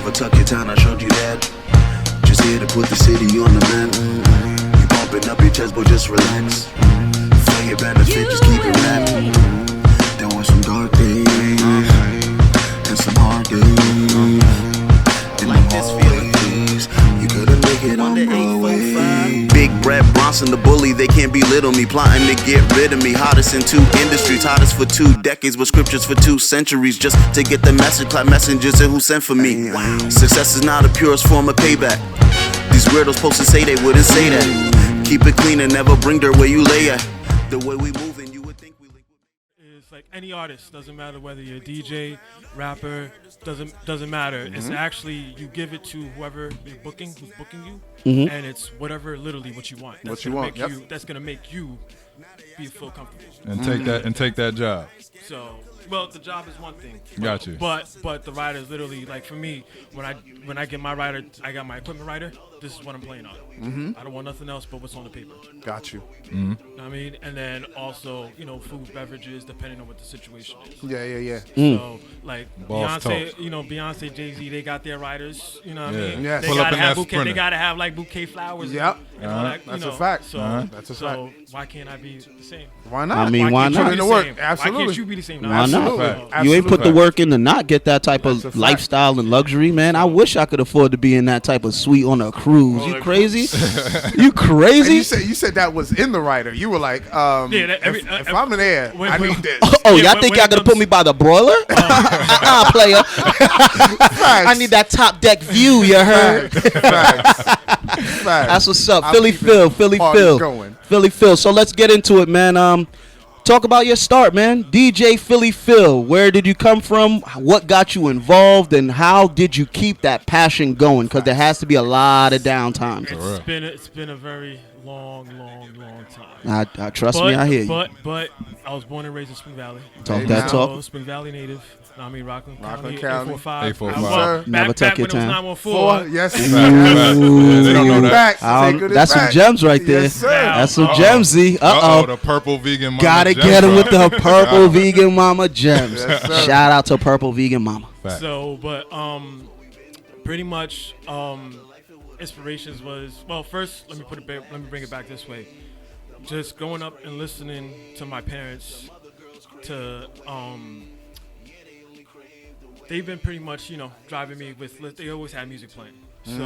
never tuck your town, I showed you that. Just here to put the city on the map. You bumping up your chest, boy, just relax. For your benefit, just keep it rap. There were some dark days and some hard days. And like this feeling days, you couldn't make it on Broadway. Big Brad Bronson, the bully, they can't belittle me. Plotting to get rid of me. Hottest in 2 industries, hottest for 2 decades, with scriptures for 2 centuries. Just to get the message, clap messengers and who sent for me. Success is not the purest form of payback. These weirdos supposed to say they wouldn't say that. Keep it clean and never bring dirt where you lay at. The way we move and you would think we link. It's like any artist, doesn't matter whether you're a DJ, rapper, doesn't matter. It's actually you give it to whoever you're booking, who's booking you, and it's whatever, literally what you want. That's that's gonna make you feel comfortable. And take that job. So, well, the job is one thing. Got you. But the rider is literally like, for me, when I get my rider, I got my equipment rider. This is what I'm playing on. I don't want nothing else but what's on the paper. Got you. You know what I mean? And then also, food, beverages, depending on what the situation is. Yeah. So, like Boss Beyonce, talk. Beyonce, Jay-Z, they got their riders. You know what I mean? Yes. They Pull up gotta in have that bouquet. Sprinter. They gotta have like bouquet flowers. Yep. And all that, That's a fact. So, That's a so fact. why can't I be the same? Why not? I mean, why can't not? you Put be in the the work. same? Absolutely. Why can't you be the same? No, Why not? Absolutely. You ain't put the Absolutely. work in to not get that type That's a of fact. lifestyle and luxury, man. I wish I could afford to be in that type of suite on a cruise. You crazy? You And crazy? you said that was in the writer. You were like, if I'm there, I need this. Oh, Yeah, y'all think when y'all it gonna comes- put me by the broiler? Player. I need that top deck view. You heard? Facts. That's what's up. I'm Philly keeping Phil. the Philly party Phil. going. Philly Phil. So let's get into it, man. Talk about your start, man. DJ Philly Phil. Where did you come from? What got you involved, and how did you keep that passion going? Because there has to be a lot of downtime. It's been a very long time. I trust me. I hear you. But I was born and raised in Spring Valley. Talk Hey, that now. talk. Spring Valley native. I mean, Rockland Rockland County. County. 845. 845. Sir. Never Back tuck your when it was time. 914. Yes. They don't know that. That's some gems right there. Yes, sir. That's some gems, Z. The purple vegan mama. Gotta gem get him with drop. the purple vegan mama gems. Yes, sir. Shout out to purple vegan mama. Fact. So, but pretty much inspirations was, well, first let me bring it back this way. Just growing up and listening to my parents, to they've been pretty much driving me with. They always had music playing. So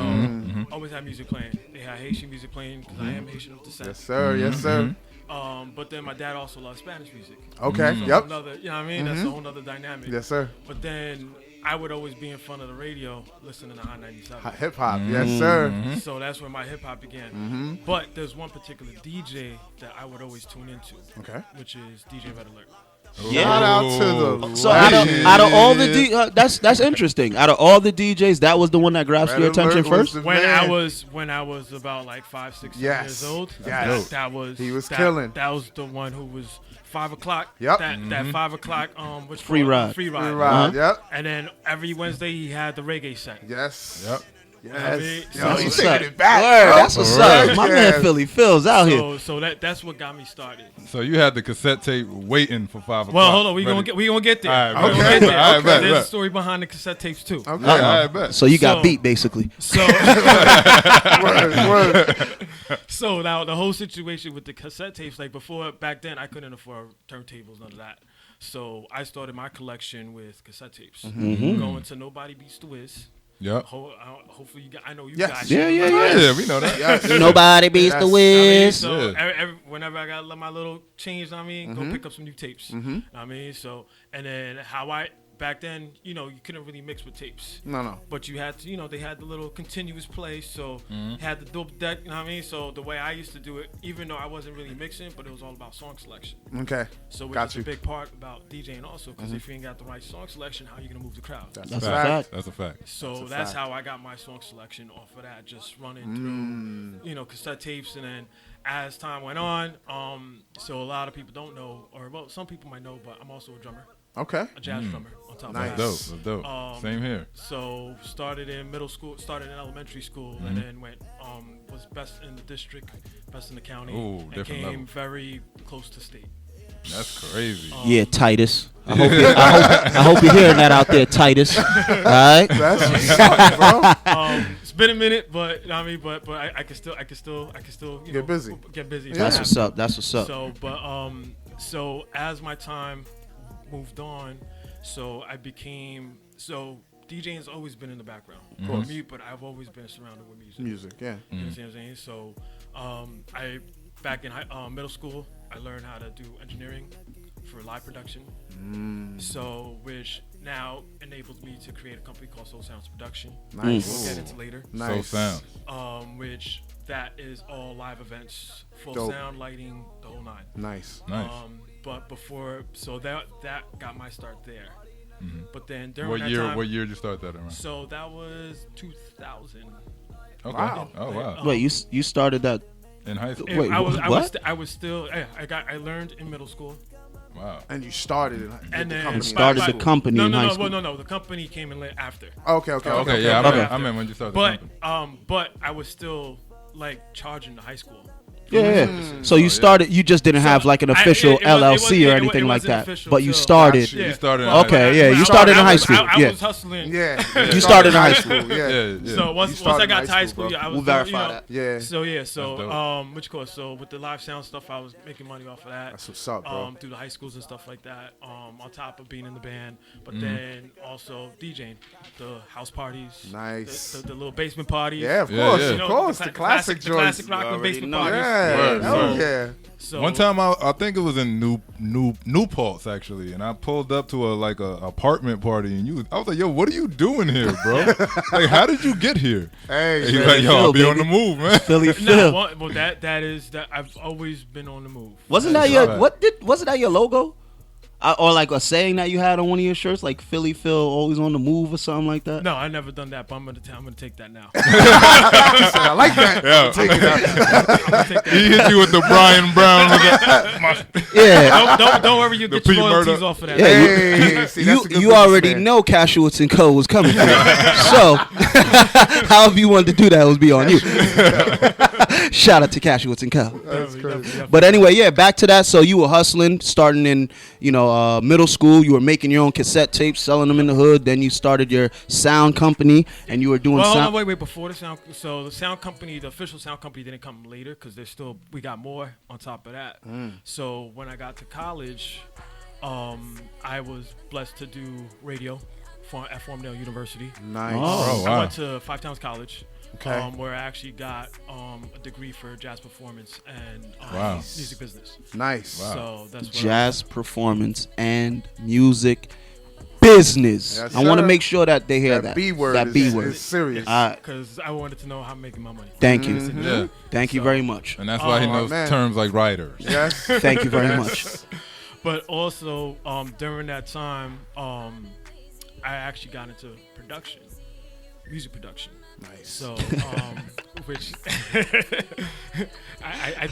always had music playing. They had Haitian music playing because I am Haitian of descent. Yes, sir. Yes, sir. But then my dad also loved Spanish music. Okay. So Yep. another, you know what I mean? That's a whole nother dynamic. Yes, sir. But then I would always be in front of the radio listening to Hot 97. Hip hop. Yes, sir. So that's where my hip hop began. But there's one particular DJ that I would always tune into, Okay. which is DJ Red Alert. Shout out to the So out legend. of all the that's interesting. Out of all the DJs, that was the one that grabs Red your attention Alert was first. the When man. I was about like 5, 6 Yes. years old, Yes. that was He was killing. That was the one who was 5 o'clock. Yep. That 5 o'clock which Free ride. Free Free ride. ride. Yep. And then every Wednesday he had the reggae set. Yes. Yep. Yes. mean, Yo, so- you What's taking up? it back. Word, bro. that's what's up. My man Yes. Philly Phil's out here. So that's what got me started. So you had the cassette tape waiting for 5 o'clock. Well, hold on, we ready. gonna get there. All right, We bet. gonna get there. All right, bet, There's a bet. story behind the cassette tapes too. Okay. Yeah, I bet. So you got So- beat basically. So Word. so now the whole situation with the cassette tapes, like back then I couldn't afford turntables, none of that. So I started my collection with cassette tapes. Going to Nobody Beats the Wiz. Yep. Hopefully you got. I know you Yes. guys. Yeah, yeah, Oh, yeah. yeah, we know that. Yes. Nobody beats the Yes. Wiz. So Yeah. whenever I got my little change, go pick up some new tapes. I mean, so and then back then, you couldn't really mix with tapes. No. But you had to, they had the little continuous play, so had the double deck, you know what I mean? So the way I used to do it, even though I wasn't really mixing, but it was all about song selection. Okay. So Got it's you. a big part about DJing also, because if you ain't got the right song selection, how are you going to move the crowd? That's That's a a fact. fact. That's a fact. So that's how I got my song selection off of that, just running through, cassette tapes. And then as time went on, so a lot of people don't know, or well, some people might know, but I'm also a drummer, Okay. a jazz drummer on top Nice. of that. That's dope. Same here. So started in middle school, started in elementary school, and then went was best in the district, best in the county, Ooh, and different came level. very close to state. That's crazy. Yeah, Titus. I hope you're hearing that out there, Titus. All right. That's what's up, bro. It's been a minute, but I mean, but I can still Get busy. Get busy. Yeah. That's what's up. That's what's up. So, but so as my time moved on, so I became DJing has always been in the background for me, but I've always been surrounded with music. Music, yeah. You know what I'm saying? So, I back in middle school, I learned how to do engineering for live production. So, which now enables me to create a company called Soul Sounds Production. Nice. We'll get into later. Nice. So sound. Which that is all live events, full Dope. sound, lighting, the whole nine. Nice. Nice. But before, so that got my start there. But then during What that year? time, What year did you start that around? so that was 2000. Okay. Wow. Oh wow. Wait, you started that? In high school. And Wait, I what? was still. I learned in middle school, Wow. And you started it. and then company. Started the company in high school. No. The company came in after. Okay. Okay. Yeah. I meant when you started. But the company. but I was still like charging the high school. Yeah. So you started. You just didn't have like an official LLC or anything like that. But you started. You started in Okay, high yeah, school. you started in high school. I Yeah. was hustling. Yeah. You started in high school. Yeah. Yeah. So once started I got in to high high school, school, bro. I was We'll verify you know, that. Yeah. So That's dope. which course? So with the live sound stuff, I was making money off of that. That's what's up, bro. Through the high schools and stuff like that. On top of being in the band, but then also DJing, the house parties, Nice. the little basement parties. Yeah, of Yeah, course, yeah. of You know, course. the The classic the classic joints. rock and already basement know. parties. Yeah. Word, Oh, word. yeah. So One time I think it was in New Paltz actually, and I pulled up to a apartment party, and I was like, yo, what are you doing here, bro? Like, how did you get here? Hey, And he's man. like, yo, I'll Phil, be on baby. the move, man. Philly No, Phil. well, that is that I've always been on the move. Wasn't that That's your right. wasn't that your logo? Or like a saying that you had on one of your shirts, like Philly Phil, always on the move or something like that? No, I never done that, but I'm gonna take that now. I like that. Yeah. Take it out. I'm gonna take that. He hit you with the Brian Brown. Yeah. Don't worry, you The get your P royalties murder. off of that. Yeah, Hey, see, that's a good you already businessman. know Cashewitz and Co. was coming for you. So, however you wanted to do that was be on you. Shout out to Cashewitz and Co. That's crazy. But anyway, yeah, back to that. So you were hustling, starting in, middle school. You were making your own cassette tapes, selling them in the hood. Then you started your sound company, and you were doing Well, hold sound. on, wait. Before the sound, so the sound company, the official sound company, didn't come later because we got more on top of that. So when I got to college, I was blessed to do radio at Formdale University. Nice. Oh, I wow. went to Five Towns College. Okay. Where I actually got a degree for jazz performance and Wow. music business. Nice. Wow. So that's what Jazz performance and music business. Yes, I want to sir. make sure that they hear that. That B word That B word. is serious. All right. because I wanted to know how I'm making my money. Thank you. Yeah. Thank you So- very much. And that's why he Oh, knows man. terms like writers. Yes. Thank you very Yes. much. But also during that time, I actually got into production, music production. Nice. So, which I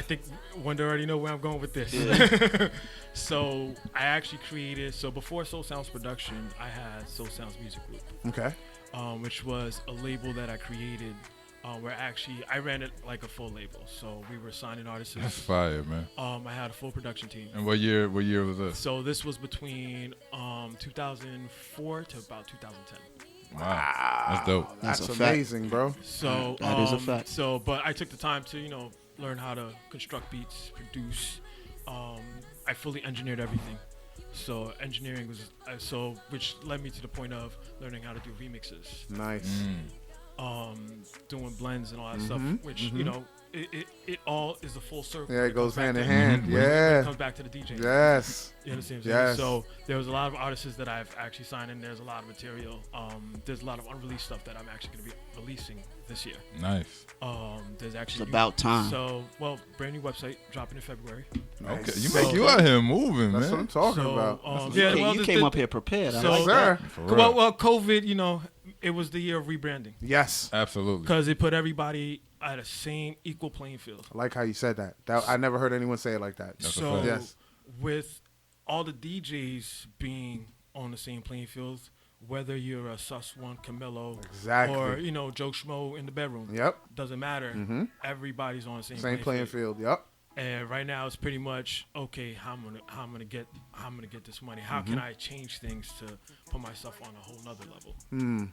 think Wonder already know where I'm going with this. So I actually created. So before Soul Sounds Production, I had Soul Sounds Music Group, Okay. which was a label that I created. Where actually I ran it like a full label. So we were signing artists. That's fire, man. I had a full production team. And what year was this? So this was between 2004 to about 2010. Wow. That's dope. That's That's a fact. amazing, bro. So That is a fact. So, but I took the time to learn how to construct beats, produce. I fully engineered everything. So engineering was which led me to the point of learning how to do remixes, Nice. doing blends and all that stuff. Which it all is a full circle. Yeah, it goes comes back hand in to- hand. It Yeah. comes back to the DJ. Yes. You understand what I'm saying? Yes. So there was a lot of artists that I've actually signed, and there's a lot of material. There's a lot of unreleased stuff that I'm actually going to be releasing this year. Nice. There's actually It's about time. So brand new website dropping in February. Okay. Nice. You out here moving, That's what I'm man. talking So about. yeah, Okay, well, you the- came the- up here prepared. I so- like Yes, that. sir. For real. well, COVID, it was the year of rebranding Yes. Absolutely. because it put everybody at a same equal playing field. I like how you said that. I never heard anyone say it like that. That's a So fact. Yes. with all the DJs being on the same playing field, whether you're a Sus One, Camilo, Exactly. or Joe Schmo in the bedroom, Yep. doesn't matter. Everybody's on the same Same playing field. Yep. And right now it's pretty much okay. How I'm gonna get this money? How can I change things to put myself on a whole nother level?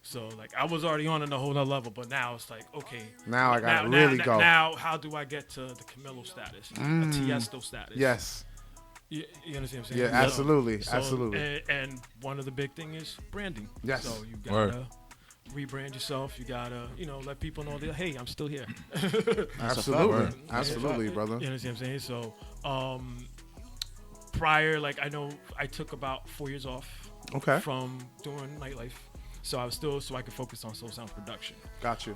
So like I was already on a whole nother level, but now it's like okay. Now I gotta really go. Now how do I get to the Camilo status, a Tiesto status? Yes. You understand what I'm saying? Yeah, absolutely, So, absolutely. And one of the big thing is branding. Yes. So you gotta rebrand yourself. You gotta, let people know that hey, I'm still here. Absolutely, absolutely, brother. You understand what I'm saying? So, prior, like I know I took about 4 years off. Okay. From doing nightlife, so I was still so I could focus on Soul Sounds production. Got you.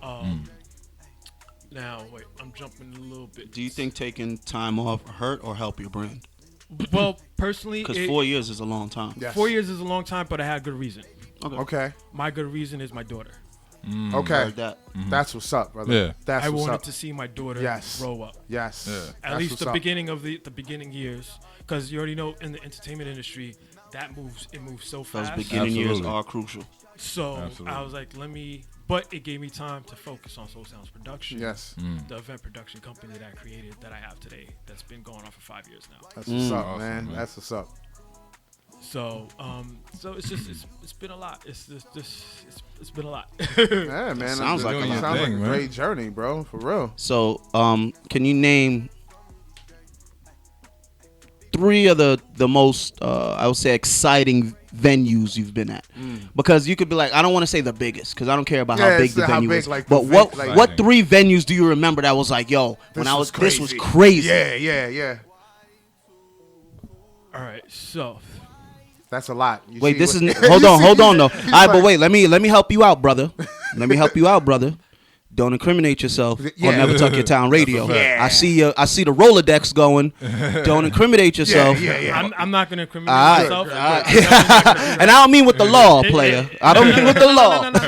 Now wait, I'm jumping a little bit. Do you think taking time off hurt or help your brand? Well, personally, Because 4 years is a long time. Yes. 4 years is a long time, but I had good reason. Okay. My good reason is my daughter. Okay. Heard that. That's what's up, brother. Yeah. That's I what's wanted up. to see my daughter grow up. Yes. Yeah. At least the beginning of the beginning years, because you already know in the entertainment industry that moves so Those fast. beginning years Absolutely. are crucial. So Absolutely. I was like, but it gave me time to focus on Soul Sounds production. Yes. The event production company that I created that I have today that's been going on for 5 years now. That's what's up, Awesome, man. man. That's what's up. So so it's just it's been a lot. It's been a lot. Yeah, man. sounds like a lot. Sounds like Thing, a man. great journey, bro. For real. So, can you name 3 of the most, I would say, exciting venues you've been at? Because you could be like, I don't want to say the biggest, because I don't care about Yeah, how big it's the how venue big, is. like, but the what like- what 3 venues do you remember that was like, yo, when I was this was crazy? Yeah. All right, so That's a lot. You Wait, see this what- is hold on though. All He's right, but like- wait, let me help you out, brother. Let me help you out, brother. Don't incriminate yourself Yeah. on Never Tuck Your Town Radio. fact. I see the Rolodex going. Don't incriminate yourself. Yeah. I'm not gonna incriminate All right, myself. all right. And I don't mean with the law, player. I don't mean with the law. No.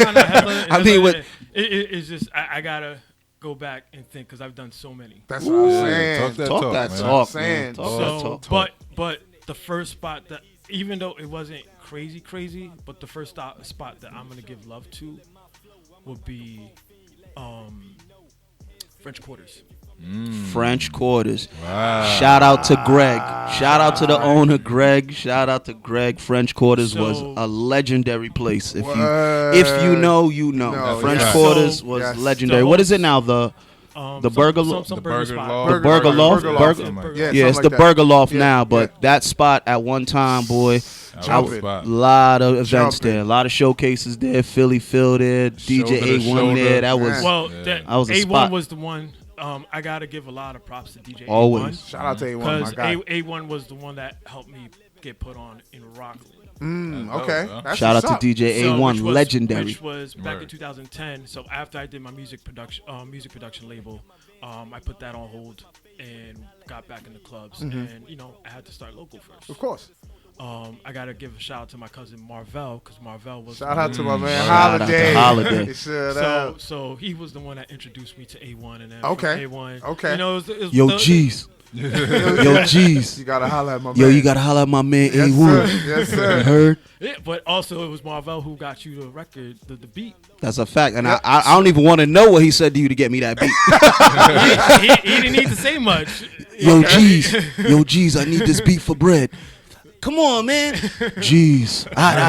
I mean with- it's just I gotta go back and think because I've done so many. That's what I'm Yeah, saying. talk that Talk talk, that man. talk, Saying. man. Talk So, that talk. but the first spot that even though it wasn't crazy, but the first spot that I'm gonna give love to would be French Quarters. French Quarters. Wow. Shout out to Greg. Shout out to the owner, Greg. Shout out to Greg. French Quarters was So- a legendary place. If Word. you know, you know. No, French yes. Quarters So- was yes. legendary. So- What is it now? The Burger some The burger Burger spot. Loft. The Burger Loft. Burger Burger- Loft. Burger Yeah, Loft. Yeah, it's something the like that. Burger Loft Yeah, now, but yeah. that spot at one time, boy, That Jumping. was a spot. a lot of events Jumping. there, a lot of showcases there. Philly Phil there, DJ Shoulder to A1 shoulder. there. That was Yeah. Well, Yeah. that That was a A1 spot. was the one. I gotta give a lot of props to DJ Always. A1 Shout out to A1, my because guy. A1 was the one that helped me get put on in Rockland. Okay. Dope, That's shout out what's to up. DJ So, A1, which was- legendary. Which was back in Word. 2010. So after I did my music production label, I put that on hold and got back in the clubs. And I had to start local first. Of course. I gotta give a shout out to my cousin Marvell because Marvell was Shout out to my man Shout out to Holiday. Holiday. Shout so out. so he was the one that introduced me to A1 and then Okay. from A1. Okay. it was Yo, the- G's. Yo, G's. You gotta holler at my man. Yo, you gotta holler at my man Yes, A1. sir. Yes, You sir. heard? Yeah, but also it was Marvell who got you the record, the beat. That's a fact. And I don't even want to know what he said to you to get me that beat. he didn't need to say much. Yo, G's. Yo, G's, I need this beat for bread. Come on, man. G's. I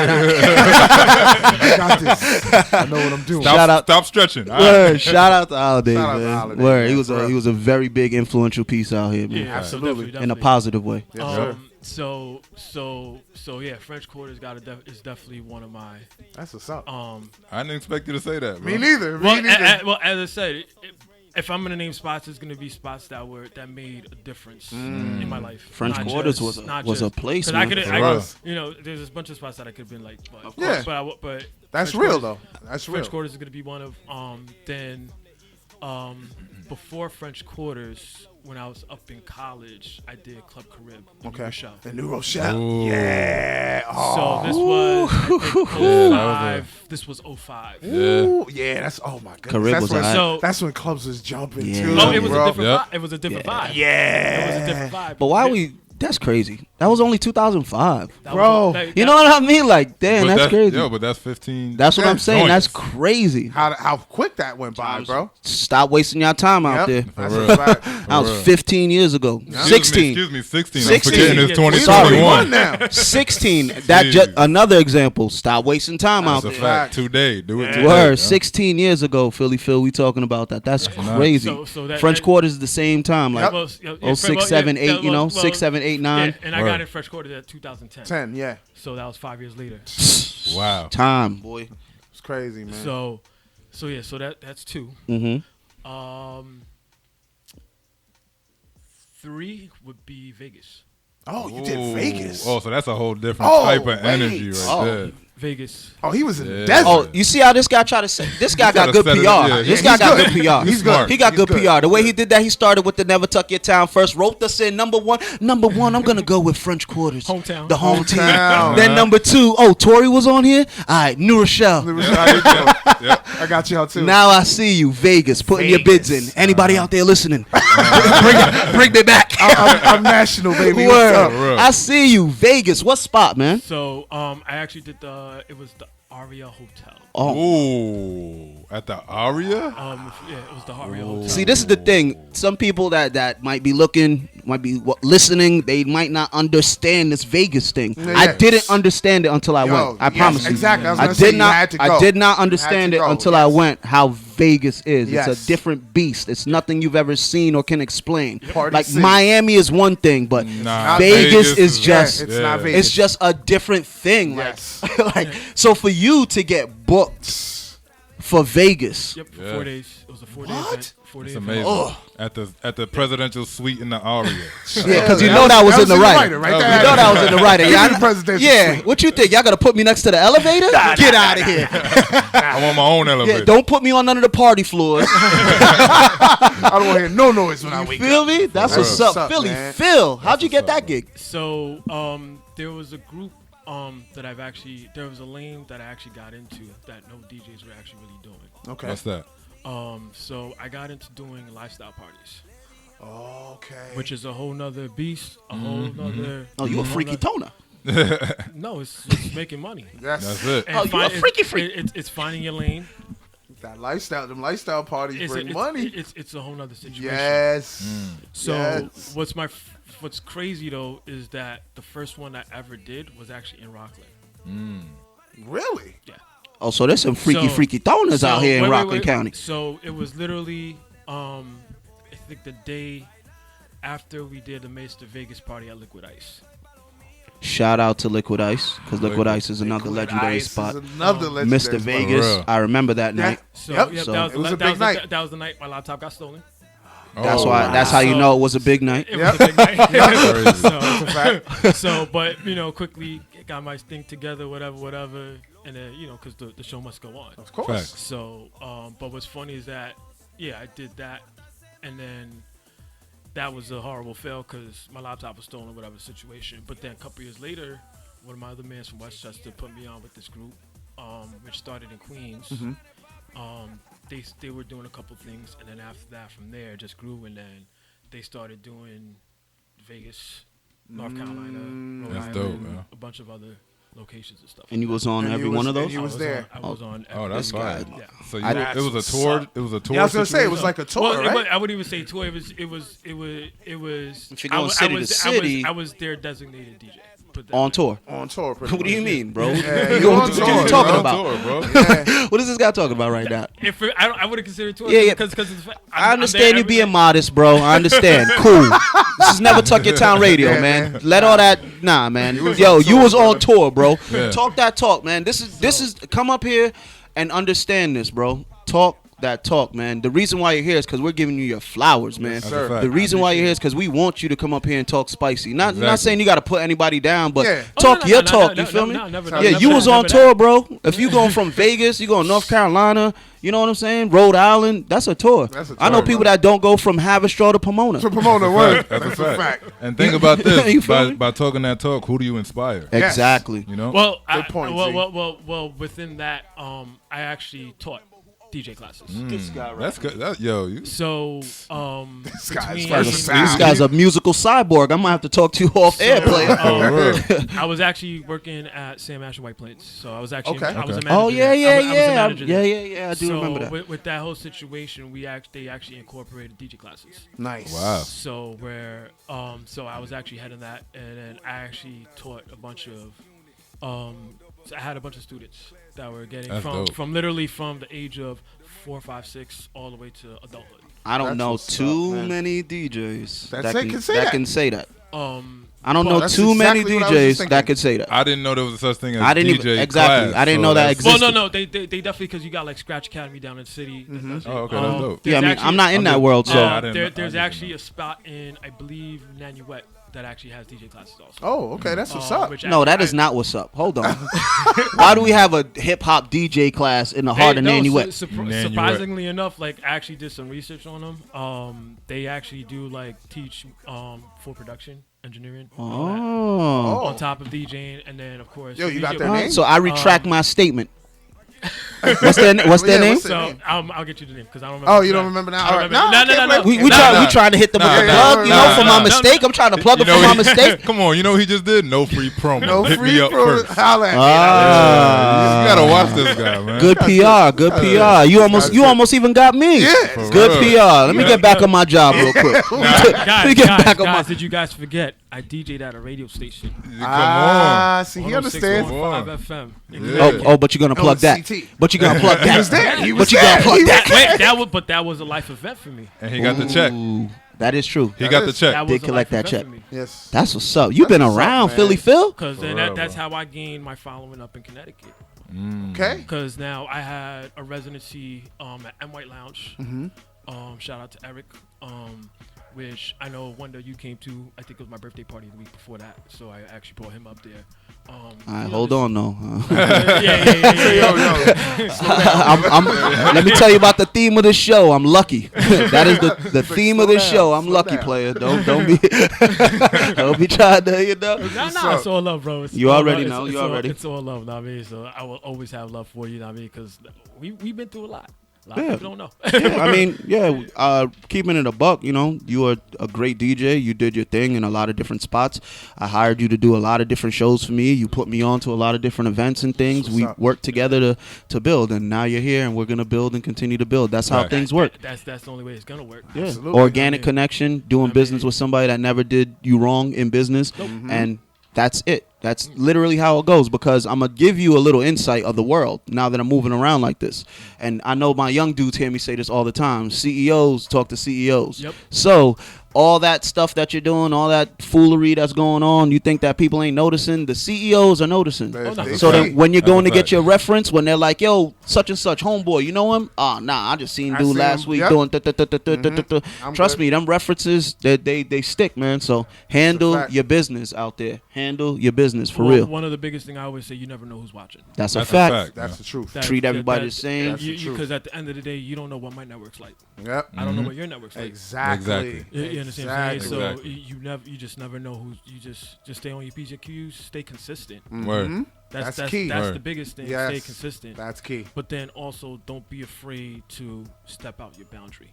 got this. I know what I'm doing. Shout out. Stop stretching. All right. Word. Shout out to Holiday, Shout out to man. Holiday, Word. man, He was for a real. he was a very big influential piece out here, man. Yeah, Absolutely. definitely. In a positive way. Yes, sir. So yeah, French Quarters is definitely one of my That's what's up. I didn't expect you to say that, bro. Me neither. Me well, neither. well, as I said, if I'm gonna name spots, it's gonna be spots that made a difference in my life. French Not Quarters just- was a place, 'cause man. I could, For us. there's a bunch of spots that I could have been like, but Yeah. but That's French real, Quarters- though. That's real. French Quarters is gonna be one of then before French Quarters, when I was up in college, I did Club Carib in New Okay. Rochelle. The New Rochelle. Ooh. Yeah. Oh. So this was I think 05. This was 05. Ooh, yeah, that's oh my goodness. Carib That's was when, alright. So- that's when clubs was jumping Yeah. too. Oh, it was bro. a different Yep. vibe. It was a different vibe. Yeah. It was a different vibe. But why we? That's crazy. That was only 2005. Bro. You know what I mean? Like, damn, But that's crazy. Yeah, but that's 15. That's what I'm saying. joints. That's crazy. How quick that went by, bro. Stop wasting your time out there. That's For a real. fact. That was 15 years ago. 16. Excuse me, 16. 16. I'm forgetting it's Yeah, 2021. now. 16. That just another example. Stop wasting time out That's a there. fact. Today. Do it today. Word. yeah. 16 years ago, Philly Phil, we talking about that. That's crazy. So that- French that- Quarters is the same time. Like, Well, yeah, 06, 7, 8, you know, 6, 7, 8, 9. Yeah, and I Word. got in French Quarters at 2010. 10, yeah. So that was 5 years later. Wow. Time, boy. It's crazy, man. So that's 2. Mm-hmm. 3 would be Vegas. Oh, you did Vegas. Oh, so that's a whole different Oh, type of wait. energy right Oh. there. Vegas. Oh, he was in the Yeah. desert. Oh, you see how this guy tried to say? This guy got gotta good set it PR. up, yeah. This Yeah, guy he's got good. good PR. He's good. He got He's good good. PR. The way he did that, he started with the Never Tuck Your Town first, wrote us in number one. Number one, I'm gonna go with French Quarters. Hometown. The home team. Hometown. Then number 2, oh, Tori was on here. All right, New Rochelle. I got y'all too. Now I see you, Vegas, putting your bids in. Vegas. Anybody out there listening? bring me back. I'm national, baby. What's Word. up? real. I see you, Vegas. What spot, man? So I actually did it was the Aria Hotel. Oh, Ooh. At the Aria? Yeah, it was the Aria Hotel. see, this is the thing. Some people that might be listening, they might not understand this Vegas thing. Yeah. I didn't understand it until I went. I yes, promise you. exactly. I was I gonna say did you not. had to I go. did not Had to understand it go, until I yes. went. How Vegas is. Yes. It's a different beast. It's nothing you've ever seen or can explain. Party Like city. Miami is one thing, but Nah, Vegas is just. it's not Vegas. It's just a different thing. Yes. Like so for you to get booked for Vegas. Yep, for Yeah. 4 days. It was a 4-day event. 4-day It's event. amazing. At the presidential suite in the Aria. Yeah, because you know that was in the writer. right You there. You know that was in the writer. Give Yeah, me the presidential yeah. suite. What you think? Y'all gonna put me next to the elevator? Get out of here. I want my own elevator. Yeah, don't put me on none of the party floors. I don't want to hear no noise when I wake up. Feel me? That's what's What's up. up, Philly man? Phil. How'd you get what's that up, gig? So there was a group there was a lane that I actually got into that no DJs were actually really doing. Okay. What's that? So I got into doing lifestyle parties, Okay. which is a whole nother beast, a whole nother. Oh, you a freaky toner. No, it's just making money. That's it. And Oh, you a freaky freak. It's finding your lane. That lifestyle, them lifestyle parties bring money. It's a whole nother situation. Yes. So Yes. what's crazy though is that the first one I ever did was actually in Rockland. Really? Yeah. Oh, so there's some freaky toners out here in Rockland County. So it was literally, I think the day after we did the Mr. Vegas party at Liquid Ice. Shout out to Liquid Ice, because Liquid Ice is another legendary Ice is spot. another legendary Mr. spot. Vegas, real. I remember that night. So Yep. yeah, So- that was, It was the, a that, big was the, night. that was the night my laptop got stolen. That's Oh, why. That's how you know it was a big night. It was a big night. Crazy. so, but quickly got my thing together, whatever, and then because the show must go on. Of course. Facts. So, but what's funny is that, I did that, and then that was a horrible fail because my laptop was stolen, whatever situation. But then a couple years later, one of my other mans from Westchester put me on with this group, which started in Queens. They were doing a couple things, and then after that, from there, it just grew, and then they started doing Vegas, North Carolina, Rhode That's Island, dope, man. a bunch of other locations and stuff. And you was on And every you was- one of and those? you was there. I was on. Oh, that's every- fire. Yeah. So I- it was a tour. It was a tour. Yeah, I was gonna say it was situation? like a tour, Well, right? I wouldn't even say tour. It was. If you're going city to city- I was their designated DJ. Put that On way. tour. On tour. pretty What do you much. mean, bro? Yeah, You you going- on what tour, you bro. talking On about? tour, bro. What is this guy talking about right now? If I wouldn't consider it tour. Yeah, yeah. Because I understand you being modest, bro. I understand. Cool. This is Never Tuck Your Town Radio, Yeah, man. man. Let all that. Nah, man. was Yo, on you tour, was on brother. tour, bro. Yeah. Talk that talk, man. This is. Come up here and understand this, bro. Talk that talk, man. The reason why you're here is because we're giving you your flowers, man. That's a fact. The reason why you're here is because we want you to come up here and talk spicy. Not Exactly. saying you got to put anybody down, but Yeah. talk your talk. You feel me? Yeah, you was on tour, bro. If you going from Vegas, you going North Carolina. You know what I'm saying? Rhode Island. That's a tour. That's a I know tour, people bro. that don't go from Haverstraw to Pomona. To promote a word. That's a fact. fact. And think about You this: feel me? by talking that talk, who do you inspire? Yes. Exactly. You know. Well, Good point, Z. well, within that, I actually taught DJ classes. This guy right That's good. Yo, you. So, This guy's between- versatile. This guy's a musical cyborg. I'm gonna have to talk to you off air, player. I was actually working at Sam Ash White Plains, so I was actually Okay. I was a Okay. manager. Oh yeah, there. yeah, I was a yeah, manager there. yeah. I do So remember that. with that whole situation, they actually incorporated DJ classes. Nice. Wow. So so I was actually heading that, and then I actually taught a bunch of, so I had a bunch of students that were getting That's dope. from literally from the age of 4, 5, 6 all the way to adulthood. I don't That's know what's too up, man. many DJs That's that it, can can say that that. can say that. I don't Well, know that's too many exactly what I was just DJs thinking. that could say that. I didn't know there was a such thing as I didn't DJ even- exactly. class, I didn't so know that that's- existed. Well, no, they definitely, because you got like Scratch Academy down in the city. that does it. Oh, okay, that's dope. Yeah, I There's mean, actually- I'm not in that world, so Yeah, I didn't know- I there's didn't actually know. a spot in, I believe, Nanuet that actually has DJ classes also. Oh, okay. That's what's up. Which no, that actually- is not what's up. Hold on. Why do we have a hip hop DJ class in the heart of Nanuet? Nanuet. Surprisingly enough, like I actually did some research on them. They actually do like teach full production engineering Oh. on top of DJing, and then of course. Yo, you got DJ their name? So I retract my statement. What's their name? Yeah, what's their So name? I'll get you the name because I don't remember. Oh, you don't remember now? I don't All right. remember. No, I No. can't We Nah. trying to hit them with Nah, the nah, plug, you nah, know, for nah, my mistake. I'm trying to plug it You for know my he- mistake. Come on, you know what he just did? No free promo. No Hit free me up pro. first. Holla at me. Ah. You gotta watch this guy, man. Good PR, good PR. You almost even got me. Yeah. For Good real. PR. Let me get back on my job real quick. Let me get back on my. Guys, did you guys forget? I DJ'd at a radio station. Come See, he 106.5 understands. FM. Yeah. Oh, but you're gonna plug that. CT. But you're gonna plug that. He was there. He was But you gonna there. plug He that. Wait, that was a life event for me. And he got the check. Ooh, that is true. He got the is- check. That Did was a collect life that event check. for me. Yes. That's what's up. You've been That's what's up, around, man. Philly Phil. Because then real, that's bro. how I gained my following up in Connecticut. Okay. Because now I had a residency at M White Lounge. Shout out to Eric. Which I know one day you came to. I think it was my birthday party the week before that, so I actually brought him up there. All right, hold on, though. Let me tell you about the theme of the show. I'm lucky. That is the theme of the show. I'm lucky, player. Don't be don't be trying to, you know. Nah, it's all love, bro. It's You all already love. know, It's you all- already. It's all love, know what I mean? So I will always have love for you, know what I mean? Because we've been through a lot. A lot of people don't know. Yeah, I mean, keeping it a buck, you know, you are a great DJ. You did your thing in a lot of different spots. I hired you to do a lot of different shows for me. You put me on to a lot of different events and things. What's We up? worked together to build, and now you're here, and we're gonna build and continue to build. That's how Right. things work. That's the only way it's gonna work. Yeah. Absolutely. Organic connection, doing business with somebody that never did you wrong in business, and that's it. That's literally how it goes, because I'm going to give you a little insight of the world now that I'm moving around like this. And I know my young dudes hear me say this all the time. CEOs talk to CEOs. Yep. So all that stuff that you're doing, all that foolery that's going on, you think that people ain't noticing? The CEOs are noticing. They So see. then when you're That's going a to get fact. your reference, when they're like, yo, such and such, homeboy, you know him? Oh, nah, I just seen I dude seen last him, week yep. doing I'm Trust good. me, them references, they stick, man. So handle fact. your business out there. Handle your business for Well, real. One of the biggest thing I always say, you never know who's watching. That's a That's fact. That's the truth. Treat everybody the same. That's the truth. Because at the end of the day, you don't know what my network's like. Yep. I don't know what your network's like. Exactly. You understand what I'm saying? So Exactly. you just never know who. You just stay on your P's and Q's, stay consistent. Word. That's key. That's Word. the biggest thing. Yes. Stay consistent. That's key. But then also don't be afraid to step out your boundary.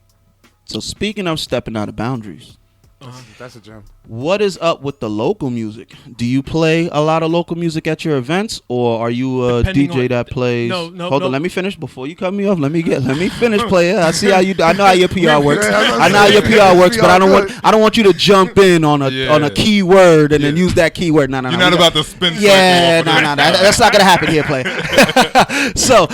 So speaking of stepping out of boundaries, That's a gem. what is up with the local music? Do you play a lot of local music at your events, or are you a Depending DJ on- that plays? No, Hold no. on, let me finish before you cut me off. Let me finish, player. I see how you. I know how your PR works. I know how your PR works, but I don't want you to jump in on a Yeah. key word and then Yeah. use that keyword. No. You're not about to spin. Yeah, cycle off of that. that's not gonna happen here, player. So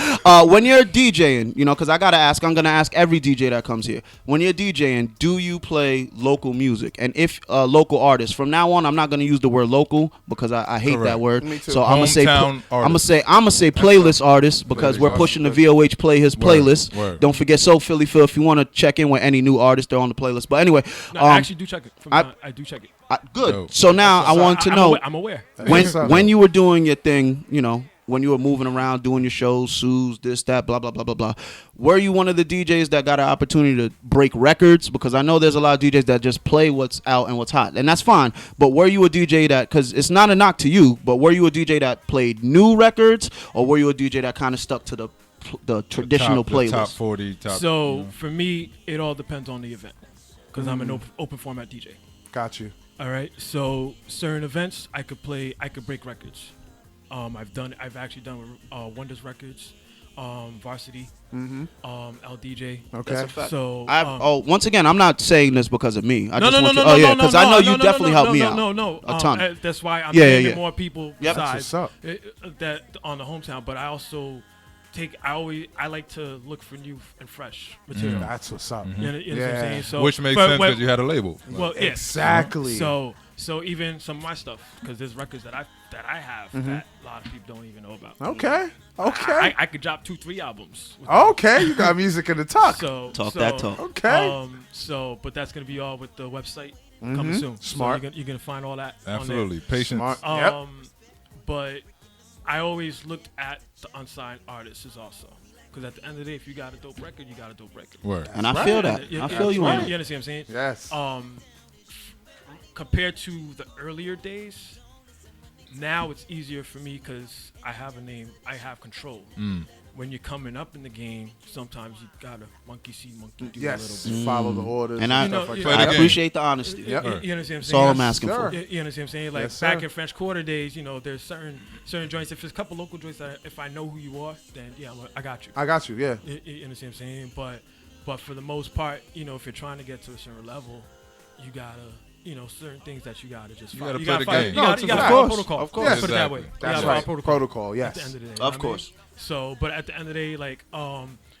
when you're DJing, you know, because I'm gonna ask every DJ that comes here. When you're DJing, do you play local music? And if local artists, from now on, I'm not gonna use the word local because I hate Correct. that word. Me too. So I'm Hometown gonna say playlist artists because Playlist we're artists. pushing the VOH play his playlist. Word. Don't forget So Philly Phil. If you want to check in with any new artists, they're on the playlist. But anyway, No, I actually do check it. I do check it. good. Dope. So now I want to know I'm aware. when you were doing your thing, you know, when you were moving around doing your shows, Sue's, this, that, blah, blah, blah, blah, blah, were you one of the DJs that got an opportunity to break records? Because I know there's a lot of DJs that just play what's out and what's hot, and that's fine. But were you a DJ that, because it's not a knock to you, but were you a DJ that played new records, or were you a DJ that kind of stuck to the traditional playlist? Top 40, top. So for me, it all depends on the event, because I'm an open format DJ. Got you. All right. So certain events, I could break records. I've actually done with Wonders Records, Varsity, LDJ. Okay. That's a fact. So once again, I'm not saying this because of me. I no, because I know you definitely helped me out. No, a ton. That's why I'm naming more people That's besides what's up. that on the hometown. But I also I like to look for new and fresh material. That's what's up. You know what I'm saying? So, which makes sense because you had a label. Well, yeah. Exactly. So even some of my stuff, because there's records that I have that a lot of people don't even know about. Okay. I could drop 2-3 albums. Okay, you got music in the talk. So that talk. Okay. But that's gonna be all with the website coming soon. Smart. So you're gonna find all that. Absolutely. Patience. Smart. But I always looked at the unsigned artists as also. Because at the end of the day, if you got a dope record, you got a dope record. Word. And I feel that. I feel you on it. You understand what I'm saying? Yes. Compared to the earlier days, now it's easier for me because I have a name, I have control. When you're coming up in the game, sometimes you gotta monkey see, monkey do a little bit. Follow the orders. And stuff like I that. appreciate the honesty. You understand what I'm saying? That's all I'm asking sir. for. You understand what I'm saying? Like Yes, back sir. in French Quarter days, there's certain joints. If there's a couple local joints that if I know who you are, then I got you. I got you. Yeah. You understand what I'm saying? But for the most part, if you're trying to get to a certain level, you gotta. Certain things that you gotta just follow. You gotta play the game. You gotta of follow course. protocol. Of course. Let's put it that way. That's You gotta right. follow Protocol. At Yes. the end of the day. Of course. But at the end of the day, like,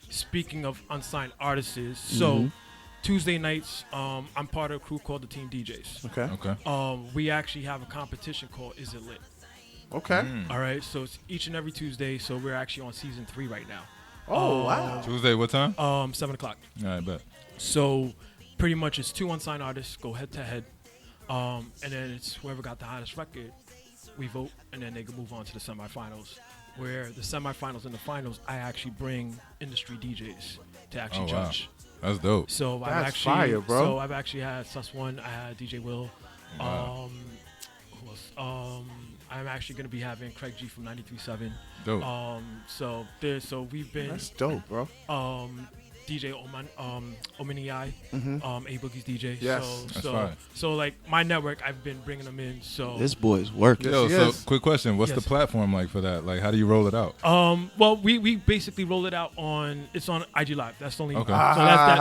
speaking of unsigned artists, so Tuesday nights, I'm part of a crew called the Team DJs. Okay. We actually have a competition called Is It Lit? Okay. All right, so it's each and every Tuesday. So we're actually on season 3 right now. Oh wow. Tuesday, what time? 7:00. All right, bet. So pretty much it's 2 unsigned artists go head to head. And then it's whoever got the hottest record, we vote, and then they can move on to the semifinals. Where the semifinals and the finals, I actually bring industry DJs to actually judge. That's dope. So That's fire, bro. So I've actually had Sus One, I had DJ Will. Wow. Who else? I'm actually gonna be having Craig G from 93.7. Dope. So we've been. That's dope, bro. DJ Omani A Boogie's DJ. Yes. That's fire. So like my network, I've been bringing them in. So This boy's working. Yo, he so is. quick question. What's the Yes. platform like for that? Like, how do you roll it out? well, we basically roll it out on IG Live. That's the only. Okay. So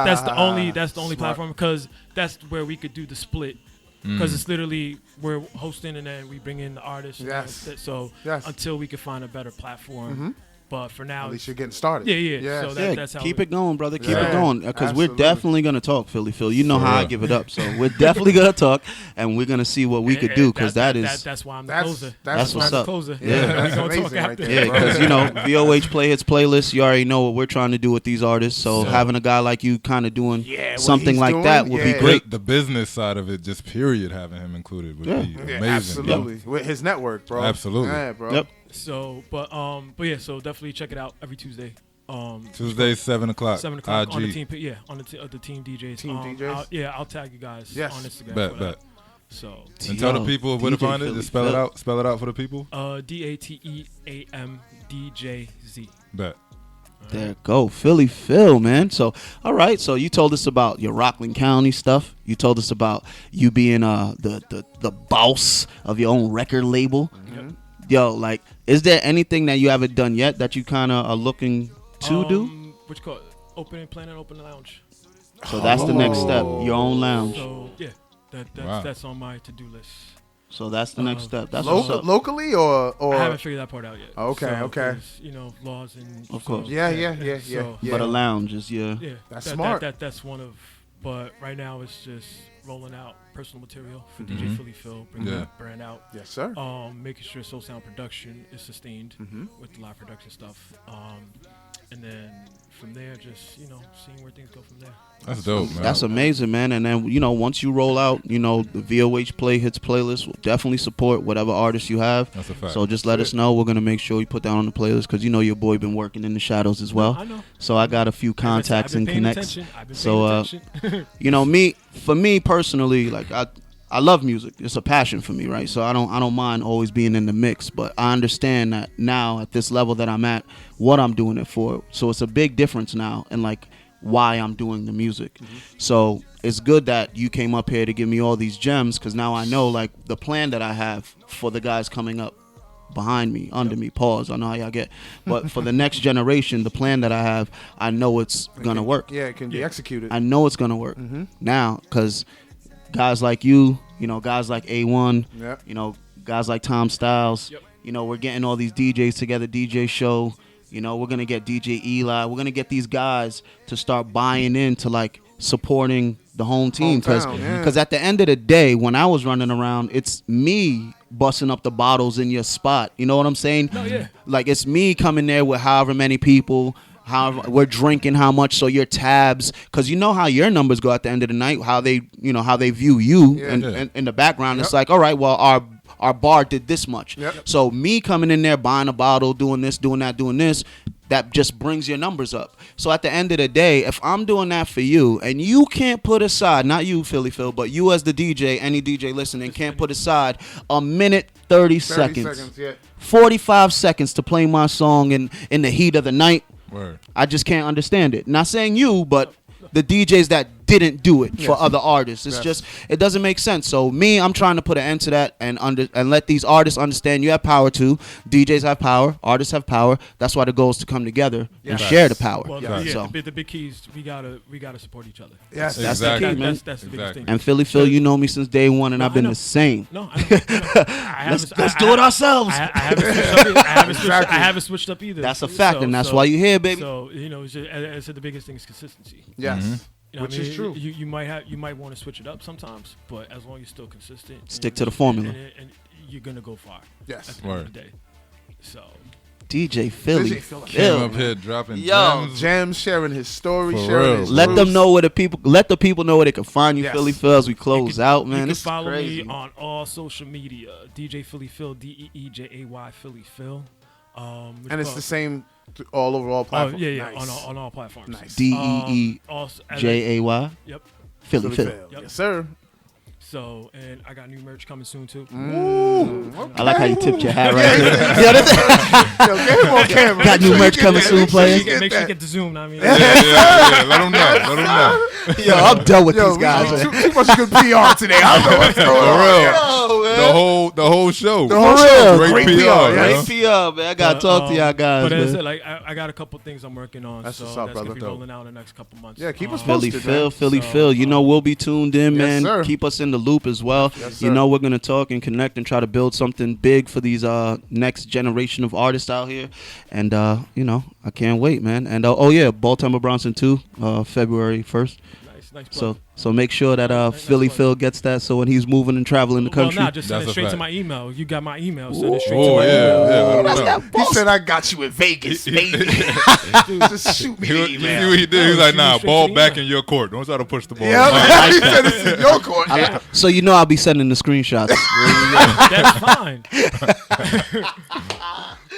that's the only Smart. platform because that's where we could do the split. Because it's literally we're hosting and then we bring in the artists. and Yes. that's it. So Yes. until we can find a better platform. But for now, At least you're getting started. yeah. Yes. So that's how Keep it going, brother. Keep Yeah. it going. Because we're Absolutely. definitely going to talk, Philly Phil. You know For how I real. give it up. So we're definitely going to talk, and we're going to see what we could do, because that's why I'm the That's closer. That's what's why I'm up. the closer. Yeah. we That's gonna talk amazing right after. there. yeah, because, VOH Play Hits playlist, you already know what we're trying to do with these artists. So having a guy like you kind of doing what something he's like doing, that would be yeah. great. The business side of it, just period, having him included would be Yeah, amazing. absolutely. With his network, bro. Absolutely. Yeah, bro. Yep. So, but yeah, so definitely check it out every Tuesday. Tuesday, 7 o'clock. 7 o'clock on the IG. team. on the team DJs. Team DJs? I'll tag you guys Yes. on Instagram. Bet, for bet. that. So, And tell the Yo, people where to DJ find it. Philly Just spell it Phil. out. Spell it out for the people. DATEAMDJZ. Bet. There you go, Philly Phil, man. So, all right. So you told us about your Rockland County stuff. You told us about you being the boss of your own record label. Yo, like, is there anything that you haven't done yet that you kind of are looking to do? Which called Plan and Open Lounge. So that's the next step, your own lounge. So yeah, Wow. that's on my to-do list. So that's the next step. That's what's up. Locally or I haven't figured that part out yet. Okay, So, okay. 'cause, laws and Of course. Yeah. So, But a lounge is yeah, That's smart. That's one of. But right now it's just rolling out personal material for DJ Philly Phil, bringing Yeah. that brand out. Yes, sir. Making sure Soul Sound production is sustained with the live production stuff. And then from there, just seeing where things go from there. That's dope, man. That's amazing, man. And then once you roll out, the VOH Play Hits playlist, we'll definitely support whatever artist you have. That's a fact. So just let us know. We're gonna make sure you put that on the playlist because your boy been working in the shadows as well. I know. So I got a few contacts and connects. So attention. for me personally, like I love music. It's a passion for me, right? So I don't mind always being in the mix, but I understand that now at this level that I'm at, what I'm doing it for. So it's a big difference now, and like why I'm doing the music. Mm-hmm. So it's good that you came up here to give me all these gems because now I know like the plan that I have for the guys coming up behind me, under me, pause, I know how y'all get, but for the next generation, the plan that I have, I know it's gonna work. Yeah, it can be executed. I know it's gonna work now because guys like you, guys like A1, guys like Tom Styles, we're getting all these DJs together, DJ Show, we're gonna get DJ Eli, we're gonna get these guys to start buying into like supporting the home team because at the end of the day, when I was running around, it's me busting up the bottles in your spot. You know what I'm saying? Oh, yeah. Like it's me coming there with however many people. How we're drinking, how much, so your tabs, because you know how your numbers go at the end of the night, how they view you, and in the background, it's like, all right, well, our bar did this much. So me coming in there, buying a bottle, doing this, doing that, doing this, that just brings your numbers up. So at the end of the day, if I'm doing that for you, and you can't put aside, not you, Philly Phil, but you as the DJ, any DJ listening, can't put aside a minute, 30 seconds, 45 seconds to play my song in the heat of the night, Word. I just can't understand it. Not saying you, but the DJs that didn't do it for other artists. It's just, it doesn't make sense. So me, I'm trying to put an end to that and let these artists understand you have power too. DJs have power, artists have power. That's why the goal is to come together and share the power. Well, So the big key is we gotta support each other. Yes, that's the key, man. That's the biggest thing. And Philly Phil, you know me since day one, and I've been the same. No, I know. Let's do it ourselves. I haven't switched up either. That's a fact, and that's why you're here, baby. So I said the biggest thing is consistency. Yes. Which is true. You might want to switch it up sometimes, but as long as you're still consistent, stick to the formula, and you're gonna go far. Yes. At the end of the day. So DJ Philly Came up here dropping gems, sharing his story, For sharing real. his Let roots. them know where let the people know where they can find you, Yes. Philly Phil, as we close out, man. You can This is follow crazy. me on all social media. DJ Philly Phil, DEEJAY Philly Phil. And it's the same all over all platforms. Nice. on all platforms. Nice. DEEJAY. Yep. Philly Phil. Yep. Yes, sir. So, and I got new merch coming soon too. I like how you tipped your hat right there. Yo, get him on camera. Got new merch coming soon, players. Make sure you get the Zoom. I mean, Yeah. Let them know. Yo, I'm done with these guys. Man. Too much good PR today. I don't know what's going on. For real. The whole show. The whole show. Great PR. Great PR, man. I gotta talk to y'all guys. But as I man. said, like I got a couple things I'm working on. That's so what's up, that's brother. gonna be rolling out in the next couple months. Yeah, keep us Philly posted, Phil, man. Philly So, Phil. You know we'll be tuned in, Yes, man. sir. Keep us in the loop as well. Yes, You sir. know we're gonna talk and connect and try to build something big for these next generation of artists out here. And I can't wait, man. And Baltimore Bronson too, February 1st. Nice plug. So make sure that Philly Phil gets that. So when he's moving and traveling the country, Well, nah, just send That's it a straight to fact. my email. You got my email. Send it straight to Oh, my email. yeah. He said, I got you in Vegas, baby. Just shoot me You the see email. what he did? He was like, shoot nah, me straight ball to the back email. in your court. Don't try to push the ball. Yeah, he said it's in your court. so I'll be sending the screenshots. That's fine.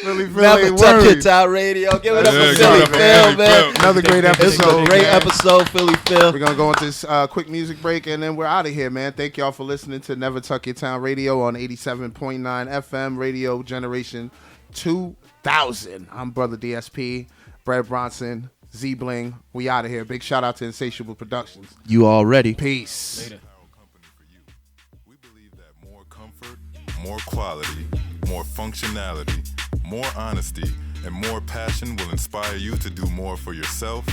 Philly Never ain't touch worried. it, Top Radio. Give it up Yeah, for give Philly it up for Phil, Philly man. Phil. Another great It's episode. a great episode, Philly Phil. We're going to go into this quick music break, and then we're out of here, man. Thank y'all for listening to Never Tuck Your Town Radio on 87.9 FM, Radio Generation 2000. I'm Brother DSP, Brad Bronson, Z-Bling. We out of here. Big shout out to Insatiable Productions. You already. Peace. Later. We believe that more comfort, more quality, more functionality, more honesty, and more passion will inspire you to do more for yourself